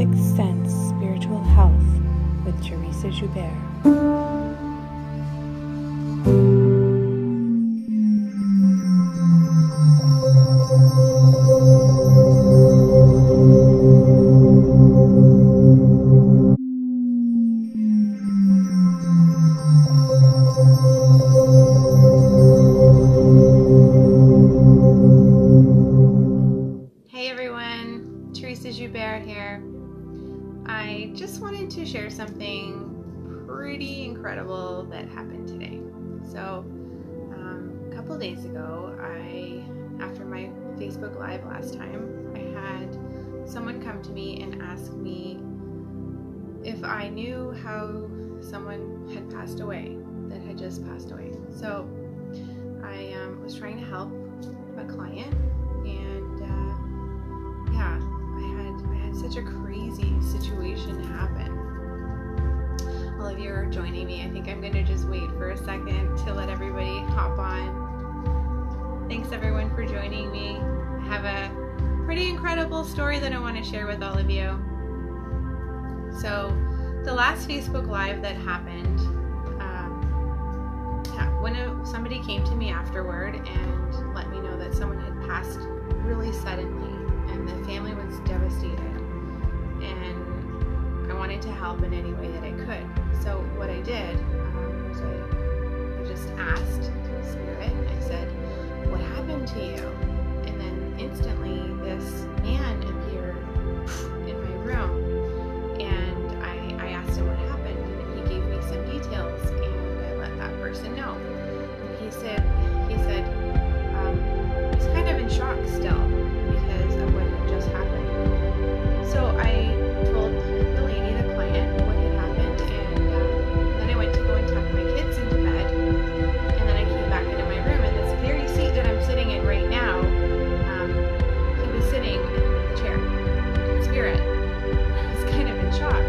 Sixth Sense Spiritual Health with Teressa Joubert. Hey everyone, Teressa Joubert here. I just wanted to share something pretty incredible that happened today. So, a couple days ago, after my Facebook Live last time, I had someone come to me and ask me if I knew how someone had passed away, that had just passed away. So, I was trying to help a client, and I had such a crazy situation happen. All of you are joining me. I think I'm going to just wait for a second to let everybody hop on. Thanks everyone for joining me. I have a pretty incredible story that I want to share with all of you. So the last Facebook Live that happened, when somebody came to me afterward and let me know that someone had passed really suddenly, and the family was devastated, and I wanted to help in any way that I could. So what I did was I just asked Spirit. I said, "What happened to you?" And then instantly this man appeared in my room, and I asked him what happened, and he gave me some details, and I let that person know. And he said he's kind of in shock still because of what had just happened. So I told the lady, the client, what had happened, and then I went to go and tuck my kids into bed, and then I came back into my room, and this very seat that I'm sitting in right now, he was sitting in the chair in spirit. I was kind of in shock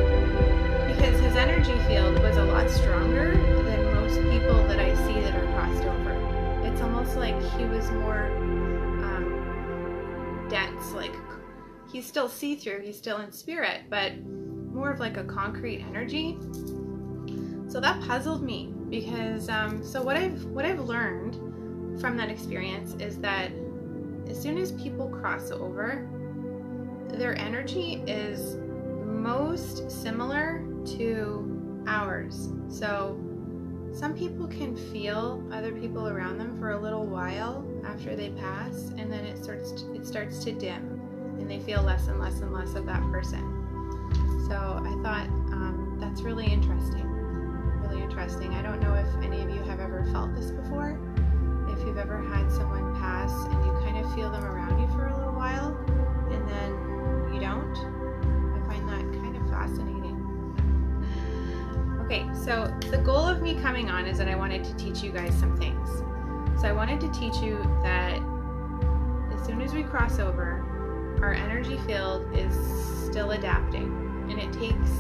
because his energy field was a lot stronger than most people that I see that are crossed over. It's almost like he was more dense, like he's still see-through, he's still in spirit, but more of like a concrete energy. So that puzzled me because so what I've learned from that experience is that as soon as people cross over, their energy is most similar to ours. So some people can feel other people around them for a little while after they pass, and then it starts to dim, and they feel less and less and less of that person. So I thought that's really interesting. Really interesting. I don't know if any of you have ever felt this before. If you've ever had someone pass and you kind of feel them around you for a little while, and then you don't. I find that kind of fascinating. Okay, so the goal of me coming on is that I wanted to teach you guys some things. So I wanted to teach you that as soon as we cross over, our energy field is still adapting, and it takes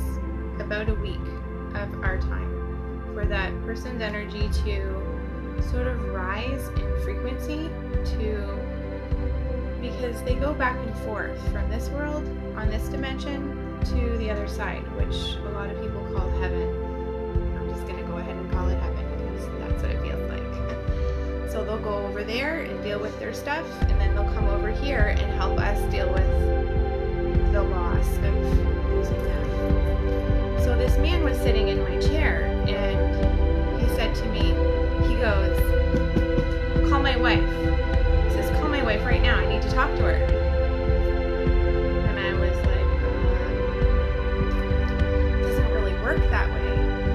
about a week of our time for that person's energy to sort of rise in frequency because they go back and forth from this world on this dimension to the other side, which a lot of people call heaven. I'm just going to go ahead and call it heaven because that's what it feels like. So they'll go over there and deal with their stuff, and then they'll come over here and help us deal with the loss of losing them. So this man was sitting in my chair, and he said to me, he goes, "Call my wife." He says, "Call my wife right now. I need to talk to her." And I was like, it doesn't really work that way.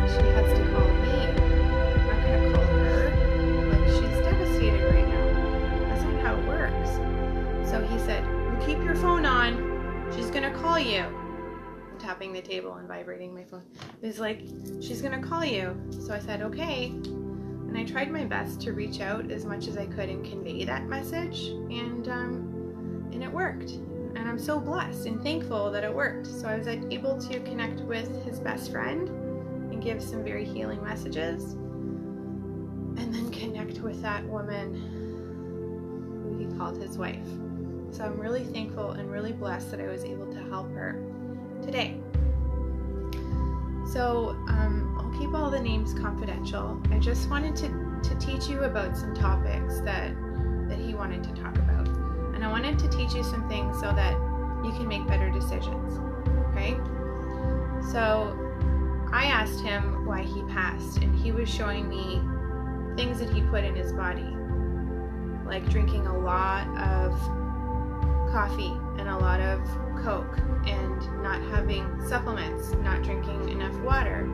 She has to call me. I'm not going to call her. Like, she's devastated right now. That's not how it works. So he said, "You keep your phone on. She's going to call you." I'm tapping the table and vibrating my phone. He's like, "She's going to call you." So I said, "Okay." And I tried my best to reach out as much as I could and convey that message, and it worked. And I'm so blessed and thankful that it worked. So I was able to connect with his best friend and give some very healing messages, and then connect with that woman who he called his wife. So I'm really thankful and really blessed that I was able to help her. today. So I'll keep all the names confidential. I just wanted to teach you about some topics that he wanted to talk about. And I wanted to teach you some things so that you can make better decisions. Okay? So I asked him why he passed, and he was showing me things that he put in his body, like drinking a lot of coffee and a lot of Coke and not having supplements, not drinking enough water.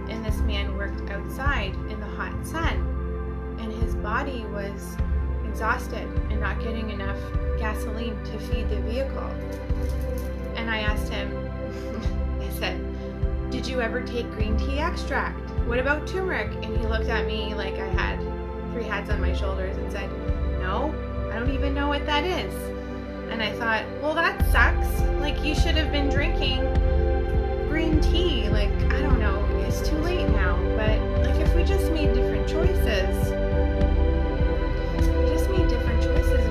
And this man worked outside in the hot sun, and his body was exhausted and not getting enough gasoline to feed the vehicle. And I asked him, I said, did you ever take green tea extract? What about turmeric? And he looked at me like I had 3 hats on my shoulders and said, no, I don't even know what that is. And I thought, well, that sucks. Like, you should have been drinking green tea. Like, I don't know, it's too late now. But like, if we just made different choices,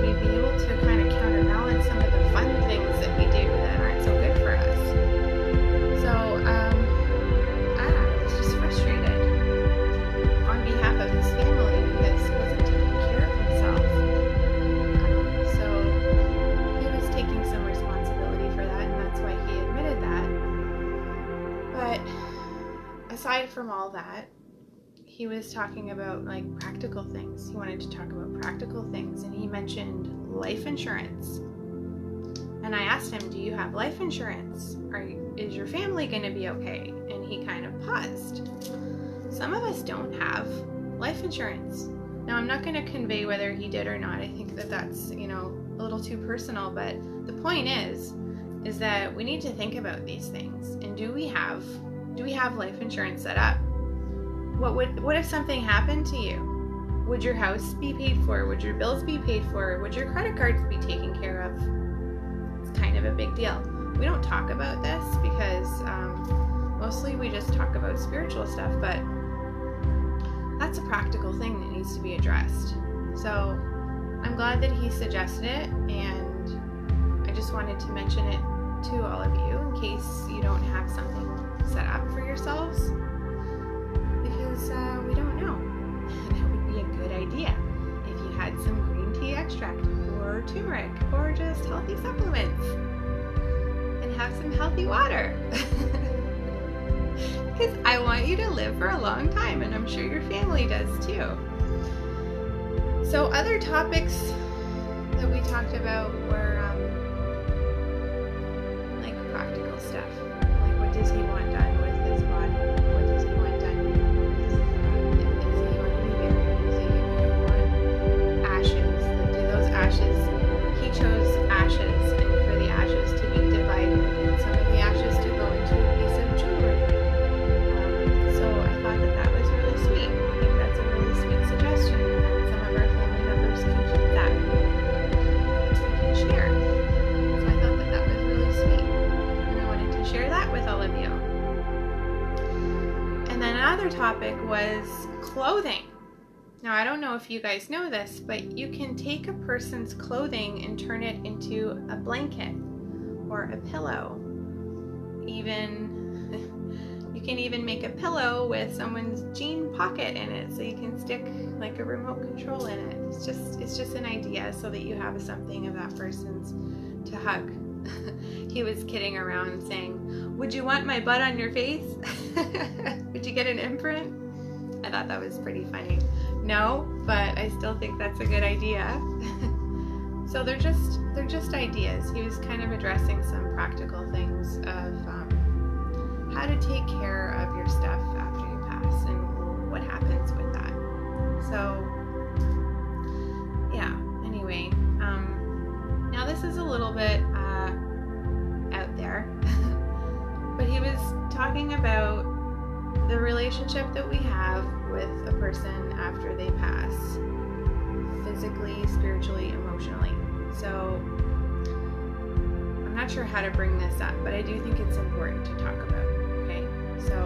we'd be able to kind of counterbalance some of the fun things that we do that aren't so good for us. So, I was just frustrated on behalf of his family because he wasn't taking care of himself. So he was taking some responsibility for that, and that's why he admitted that. But aside from all that, he was talking about like practical things. He wanted to talk about practical things, and he mentioned life insurance. And I asked him, do you have life insurance? Is your family going to be okay? And he kind of paused. Some of us don't have life insurance. Now, I'm not going to convey whether he did or not. I think that that's, a little too personal, but the point is that we need to think about these things. And do we have life insurance set up? What if something happened to you? Would your house be paid for? Would your bills be paid for? Would your credit cards be taken care of? It's kind of a big deal. We don't talk about this because mostly we just talk about spiritual stuff, but that's a practical thing that needs to be addressed. So I'm glad that he suggested it, and I just wanted to mention it to all of you in case you don't have something set up for yourselves. Because we don't know. That would be a good idea if you had some green tea extract or turmeric or just healthy supplements and have some healthy water. Because I want you to live for a long time, and I'm sure your family does too. So other topics that we talked about were like practical stuff. Like, what does he want done with his body? What does he want done? He chose ashes, and for the ashes to be divided, and some of the ashes to go into a piece of jewelry. So I thought that was really sweet. I think that's a really sweet suggestion, and some of our family members can keep that. We can share. So I thought that was really sweet, and I wanted to share that with all of you. And then another topic was clothing. Now, I don't know if you guys know this, but you can take a person's clothing and turn it into a blanket or a pillow. You can even make a pillow with someone's jean pocket in it, so you can stick like a remote control in it. It's just an idea so that you have something of that person's to hug. He was kidding around saying, would you want my butt on your face? Would you get an imprint? I thought that was pretty funny. No, but I still think that's a good idea. So they're just ideas. He was kind of addressing some practical things of how to take care of your stuff after you pass and what happens with that. So yeah, anyway, now this is a little bit out there, but he was talking about the relationship that we have with a person after they pass, physically, spiritually, emotionally. So I'm not sure how to bring this up, but I do think it's important to talk about. Okay, so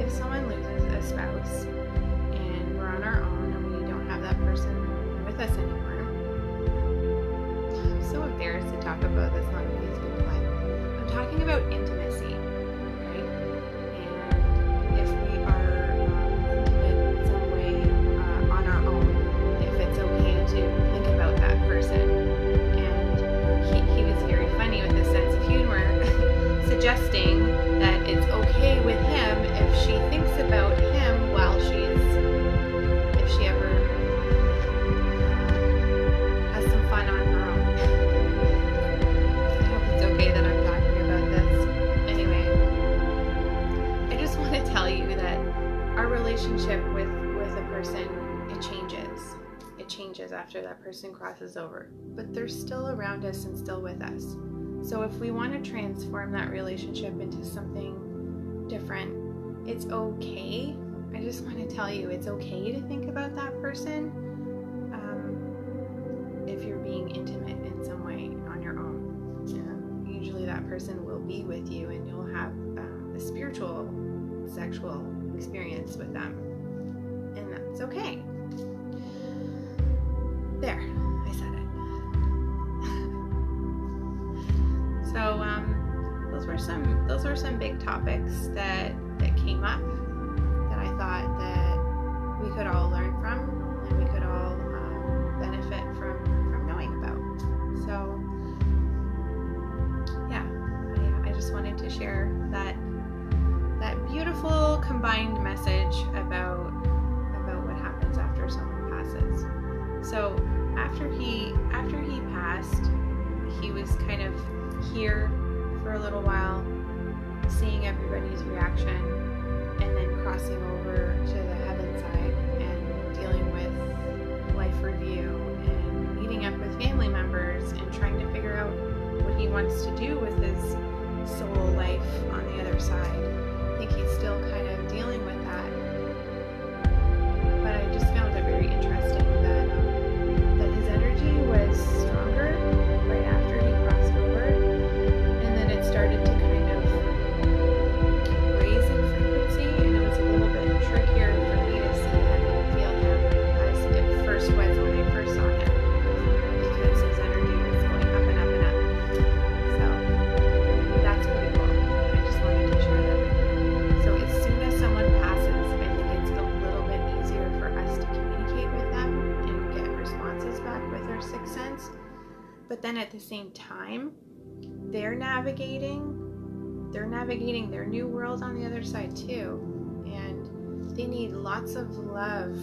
if someone loses a spouse and we're on our own and we don't have that person with us anymore, I'm so embarrassed to talk about this on Facebook Live. I'm talking about intimacy, right? And if we are intimate in some way on our own, if it's okay to think about that person. And he was very funny with his sense of humor, suggesting that it's okay with him if she thinks about him while if she ever has some fun on her own. I hope it's okay that I'm talking about this. Anyway, I just want to tell you that our relationship with a person, it changes. It changes after that person crosses over. But they're still around us and still with us. So if we want to transform that relationship into something different, it's okay. I just want to tell you, it's okay to think about that person if you're being intimate in some way on your own. Usually that person will be with you and you'll have a spiritual, sexual experience with them. And that's okay. There, I said it. So those were some big topics that came up that I thought that we could all learn from and we could all benefit from knowing about. So yeah, I just wanted to share that beautiful combined message about what happens after someone passes. So after he passed, he was kind of here for a little while, seeing everybody's reaction, and then crossing over to the heaven side and dealing with life review and meeting up with family members and trying to figure out what he wants to do with his soul life on the other side. I think he's still kind of dealing with that. But I just found it very interesting that his energy was stronger right after he crossed over, and then it started to kind of raise in frequency, and it was a little bit trickier for me to see him and feel him as it first was when I first saw him, because his energy was going up and up and up. So that's pretty cool. I just wanted to share that with you. So as soon as someone passes, I think it's a little bit easier for us to communicate with them and get responses back with our sixth sense. But then at the same time, they're navigating their new world on the other side too, and they need lots of love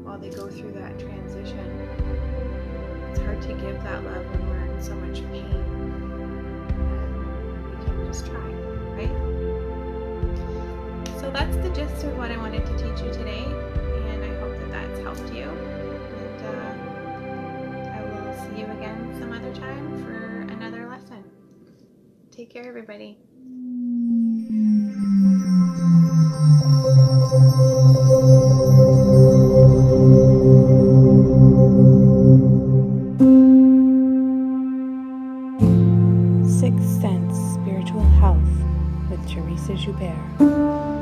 while they go through that transition. It's hard to give that love when we're in so much pain. We can just try, right? So that's the gist of what I wanted to teach you today, and I hope that that's helped you. And I will see you again some other time for another lesson. Take care, everybody. Sixth Sense Spiritual Health with Teressa Joubert.